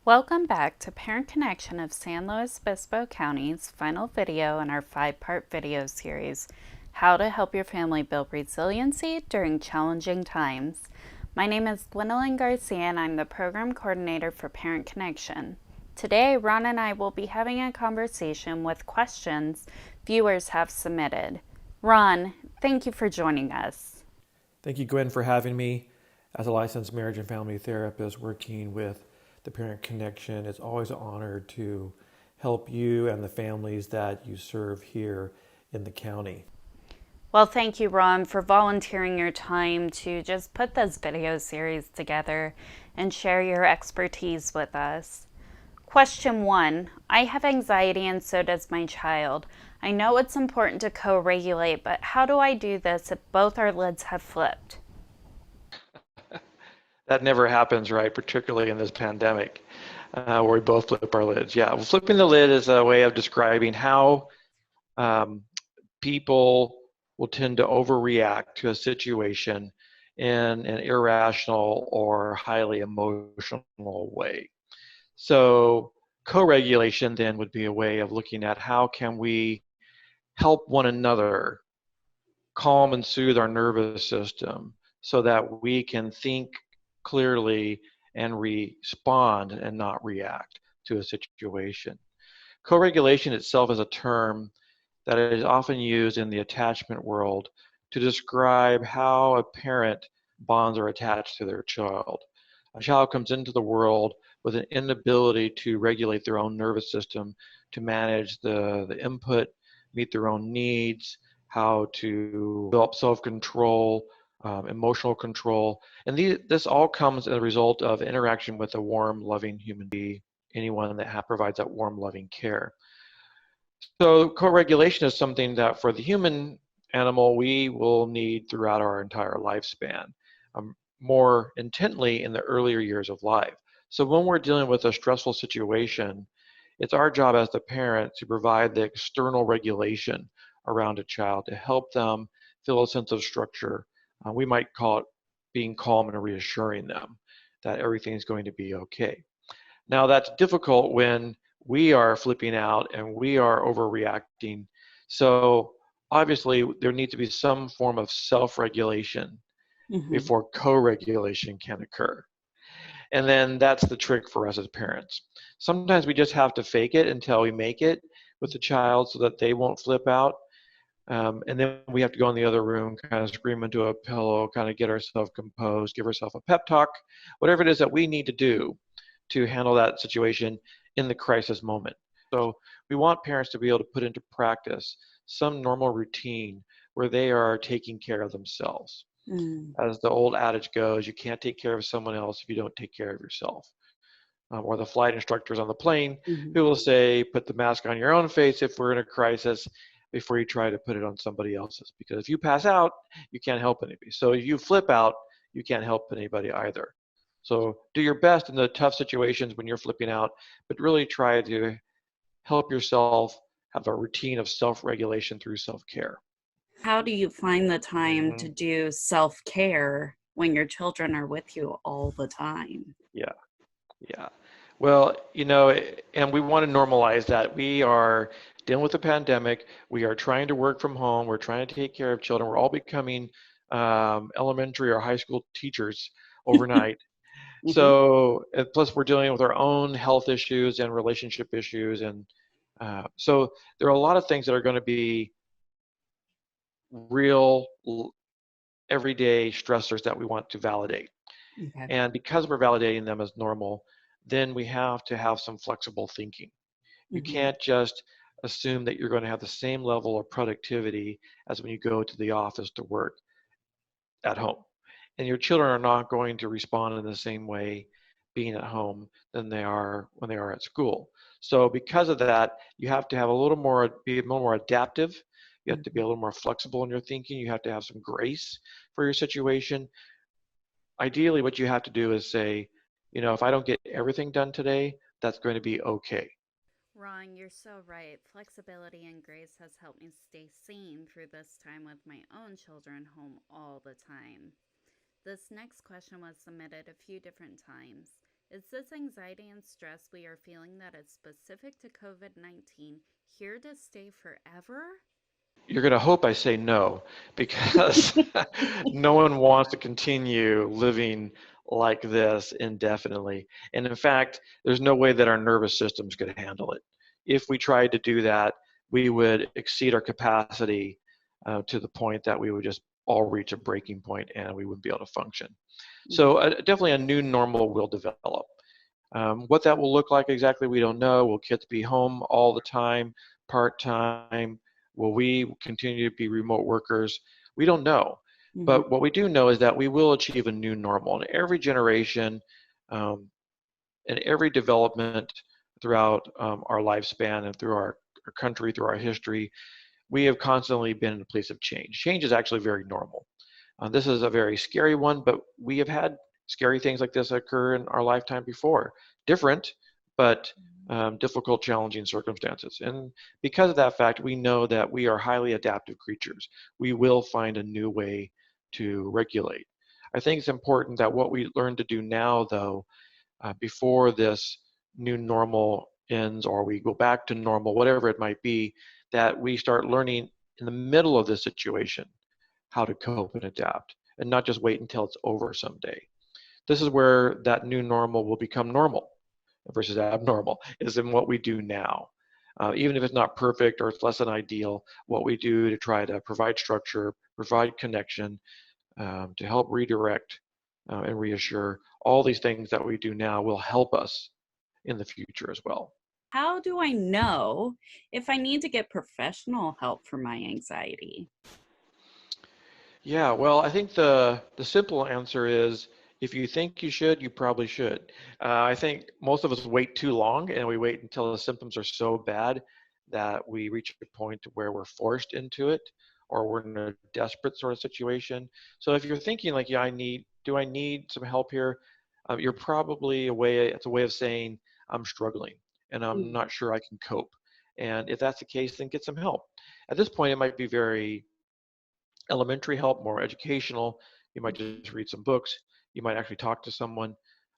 Welcome back to Parent Connection of San Luis Obispo County's final video in our 5-part video series, How to Help Your Family Build Resiliency During Challenging Times. My name is Gwendolyn Garcia and I'm the Program Coordinator for Parent Connection. Today, Ron and I will be having a conversation with questions viewers have submitted. Ron, thank you for joining us. Thank you, Gwen, for having me. As a licensed marriage and family therapist working with the Parent Connection, it's always an honor to help you and the families that you serve here in the county. Well, thank you, Ron, for volunteering your time to just put this video series together and share your expertise with us. Question 1. I have anxiety and so does my child. I know it's important to co-regulate, but how do I do this if both our lids have flipped? That never happens, right? Particularly in this pandemic, where we both flip our lids. Yeah, well, flipping the lid is a way of describing how um, people will tend to overreact to a situation in an irrational or highly emotional way. So co-regulation then would be a way of looking at how can we help one another calm and soothe our nervous system so that we can think clearly and respond and not react to a situation. Co-regulation itself is a term that is often used in the attachment world to describe how a parent bonds are attached to their child. A child comes into the world with an inability to regulate their own nervous system, to manage the input, meet their own needs, how to develop self-control, emotional control. And this all comes as a result of interaction with a warm, loving human being, anyone that provides that warm, loving care. So co-regulation is something that for the human animal, we will need throughout our entire lifespan, more intently in the earlier years of life. So when we're dealing with a stressful situation, it's our job as the parent to provide the external regulation around a child to help them feel a sense of structure. We might call it being calm and reassuring them that everything's going to be okay. Now, that's difficult when we are flipping out and we are overreacting. So, obviously, there needs to be some form of self regulation Mm-hmm. before co regulation can occur. And then that's the trick for us as parents. Sometimes we just have to fake it until we make it with the child so that they won't flip out. And then we have to go in the other room, kind of scream into a pillow, kind of get ourselves composed, give ourselves a pep talk, whatever it is that we need to do to handle that situation in the crisis moment. So we want parents to be able to put into practice some normal routine where they are taking care of themselves. Mm. As the old adage goes, you can't take care of someone else if you don't take care of yourself. Or the flight instructors on the plane Mm-hmm. who will say, put the mask on your own face if we're in a crisis before you try to put it on somebody else's. Because if you pass out, you can't help anybody. So if you flip out, you can't help anybody either. So do your best in the tough situations when you're flipping out, but really try to help yourself have a routine of self-regulation through self-care. How do you find the time to Hmm. do self-care when your children are with you all the time? Yeah, yeah. Well, and we want to normalize that. We are dealing with a pandemic. We are trying to work from home. We're trying to take care of children. We're all becoming elementary or high school teachers overnight. Mm-hmm. So, plus we're dealing with our own health issues and relationship issues. And so there are a lot of things that are going to be real everyday stressors that we want to validate. Okay. And because we're validating them as normal, then we have to have some flexible thinking. You Mm-hmm. can't just assume that you're going to have the same level of productivity as when you go to the office to work at home. And your children are not going to respond in the same way being at home than they are when they are at school. So because of that, you have to have be a little more adaptive. You have to be Mm-hmm. a little more flexible in your thinking. You have to have some grace for your situation. Ideally, what you have to do is say, if I don't get everything done today, that's going to be okay. Ron, you're so right. Flexibility and grace has helped me stay sane through this time with my own children home all the time. This next question was submitted a few different times. Is this anxiety and stress we are feeling that is specific to COVID-19 here to stay forever? You're going to hope I say no, because no one wants to continue living like this indefinitely. And in fact, there's no way that our nervous systems could handle it. If we tried to do that, we would exceed our capacity to the point that we would just all reach a breaking point and we wouldn't be able to function. So definitely a new normal will develop. What that will look like exactly, we don't know. Will kids be home all the time, part-time? Will we continue to be remote workers? We don't know. Mm-hmm. But what we do know is that we will achieve a new normal. In every generation, um, in every development throughout our lifespan and through our country, through our history, we have constantly been in a place of change. Change is actually very normal. This is a very scary one, but we have had scary things like this occur in our lifetime before. Different, but difficult, challenging circumstances. And because of that fact, we know that we are highly adaptive creatures. We will find a new way to regulate. I think it's important that what we learn to do now, though, before this new normal ends or we go back to normal, whatever it might be, that we start learning in the middle of this situation how to cope and adapt and not just wait until it's over someday. This is where that new normal will become normal versus abnormal, is in what we do now. Even if it's not perfect or it's less than ideal, what we do to try to provide structure, provide connection, to help redirect and reassure, all these things that we do now will help us in the future as well. How do I know if I need to get professional help for my anxiety? Yeah, well, I think the simple answer is if you think you should, you probably should. I think most of us wait too long, and we wait until the symptoms are so bad that we reach a point where we're forced into it or we're in a desperate sort of situation. So if you're thinking like, yeah, do I need some help here? You're probably it's a way of saying I'm struggling and I'm Mm. not sure I can cope. And if that's the case, then get some help. At this point, it might be very elementary help, more educational. You might just read some books. You might actually talk to someone,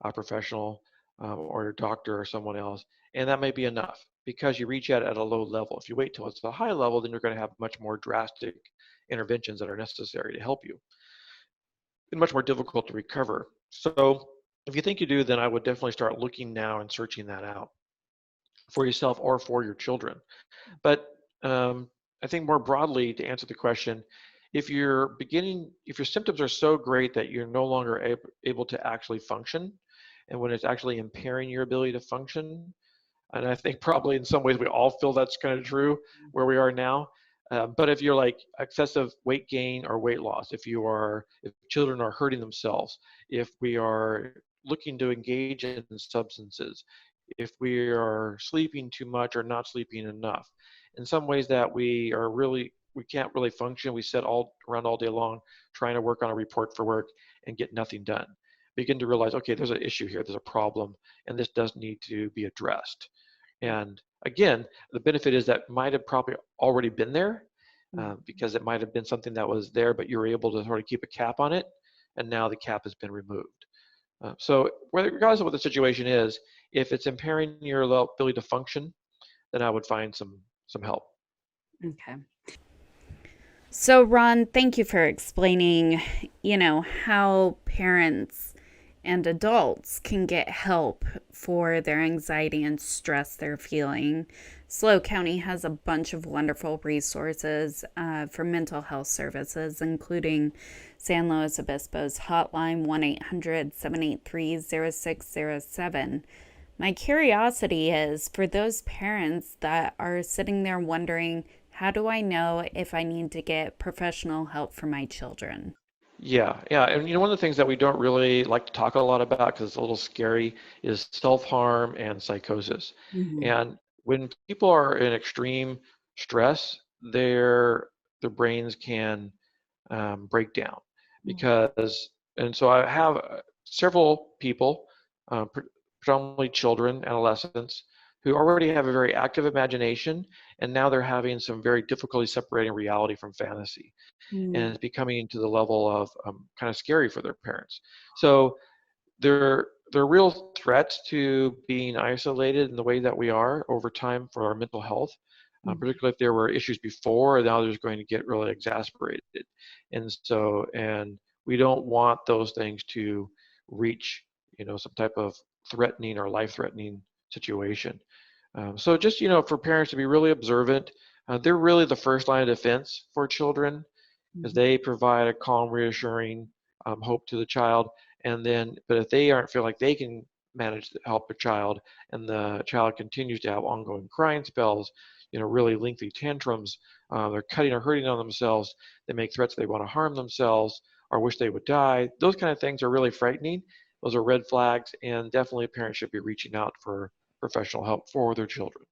a professional, or your doctor or someone else, and that may be enough because you reach out at a low level. If you wait till it's a high level, then you're going to have much more drastic interventions that are necessary to help you and much more difficult to recover. So if you think you do, then I would definitely start looking now and searching that out for yourself or for your children. But I think more broadly, to answer the question, if your symptoms are so great that you're no longer able to actually function, and when it's actually impairing your ability to function, and I think probably in some ways we all feel that's kind of true where we are now. But if you're like excessive weight gain or weight loss, if children are hurting themselves, if we are looking to engage in substances, if we are sleeping too much or not sleeping enough, in some ways that we can't really function. We sit all around all day long trying to work on a report for work and get nothing done. Begin to realize, okay, there's an issue here, there's a problem, and this does need to be addressed. And again, the benefit is that might have probably already been there because it might have been something that was there, but you were able to sort of keep a cap on it, and now the cap has been removed. So regardless of what the situation is, if it's impairing your ability to function, then I would find some help. Okay. So, Ron, thank you for explaining, how parents and adults can get help for their anxiety and stress they're feeling. SLO County has a bunch of wonderful resources for mental health services, including San Luis Obispo's hotline, 1-800-783-0607. My curiosity is for those parents that are sitting there wondering, how do I know if I need to get professional help for my children? Yeah, yeah. And one of the things that we don't really like to talk a lot about because it's a little scary is self-harm and psychosis. Mm-hmm. And when people are in extreme stress, their brains can break down because, and so I have several people, predominantly children, adolescents, who already have a very active imagination, and now they're having some very difficulty separating reality from fantasy, and it's becoming to the level of kind of scary for their parents. So they're they're real threats to being isolated in the way that we are over time for our mental health, Mhm. particularly if there were issues before, now there's going to get really exacerbated. And we don't want those things to reach, some type of threatening or life-threatening situation. So just, for parents to be really observant, they're really the first line of defense for children as Mhm. they provide a calm, reassuring hope to the child. And then, but if they aren't feel like they can manage to help a child, and the child continues to have ongoing crying spells, really lengthy tantrums, they're cutting or hurting on themselves, they make threats they want to harm themselves or wish they would die. Those kind of things are really frightening. Those are red flags, and definitely parents should be reaching out for professional help for their children.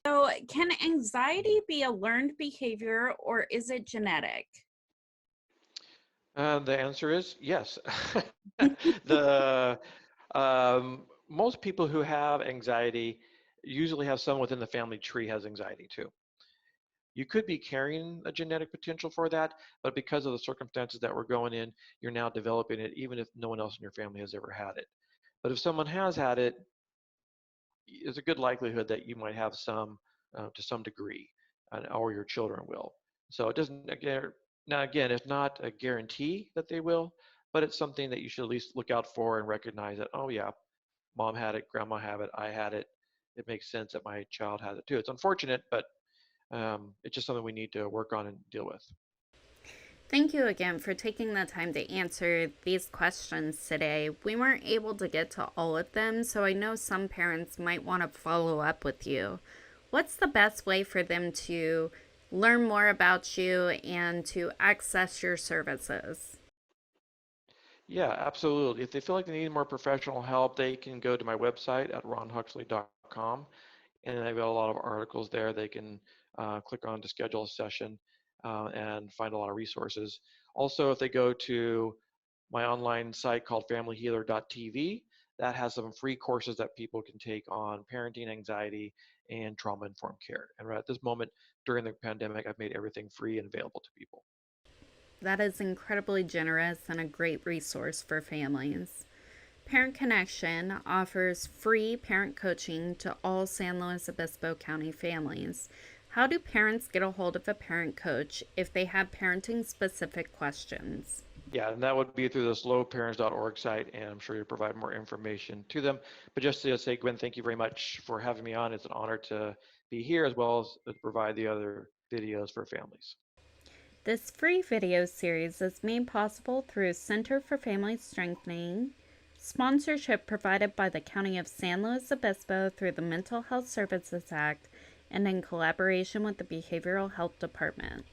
So, can anxiety be a learned behavior or is it genetic? The answer is yes. the Most people who have anxiety usually have someone within the family tree has anxiety too. You could be carrying a genetic potential for that, but because of the circumstances that we're going in, you're now developing it, even if no one else in your family has ever had it. But if someone has had it, there's a good likelihood that you might have some to some degree, or your children will. So it doesn't again. Now again, it's not a guarantee that they will, but it's something that you should at least look out for and recognize that, oh yeah, mom had it, grandma had it, I had it. It makes sense that my child has it too. It's unfortunate, but it's just something we need to work on and deal with. Thank you again for taking the time to answer these questions today. We weren't able to get to all of them, so I know some parents might want to follow up with you. What's the best way for them to learn more about you and to access your services? Yeah, absolutely. If they feel like they need more professional help, they can go to my website at ronhuxley.com, and I've got a lot of articles there. They can click on to schedule a session and find a lot of resources. Also, if they go to my online site called familyhealer.tv, that has some free courses that people can take on parenting, anxiety, and trauma-informed care. And right at this moment during the pandemic, I've made everything free and available to people. That is incredibly generous and a great resource for families. Parent Connection offers free parent coaching to all San Luis Obispo County families. How do parents get a hold of a parent coach if they have parenting specific questions? Yeah, and that would be through the slowparents.org site, and I'm sure you'll provide more information to them. But just to say, Gwen, thank you very much for having me on. It's an honor to be here as well as to provide the other videos for families. This free video series is made possible through Center for Family Strengthening, sponsorship provided by the County of San Luis Obispo through the Mental Health Services Act, and in collaboration with the Behavioral Health Department.